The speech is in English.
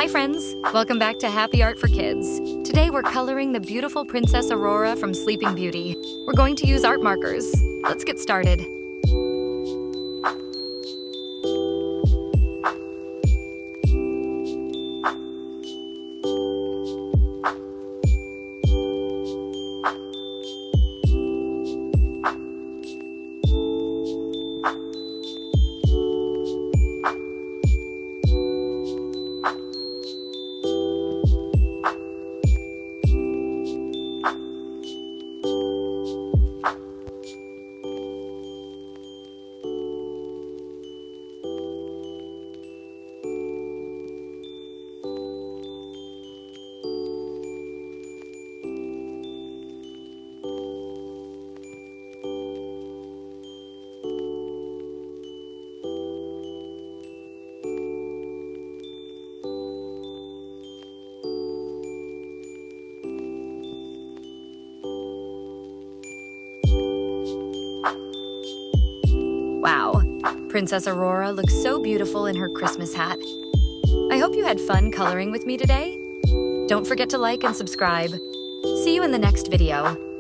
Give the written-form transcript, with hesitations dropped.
Hi friends, welcome back to Happy Art for Kids. Today we're coloring the beautiful Princess Aurora from Sleeping Beauty. We're going to use art markers. Let's get started. Wow, Princess Aurora looks so beautiful in her Christmas hat. I hope you had fun coloring with me today. Don't forget to like and subscribe. See you in the next video.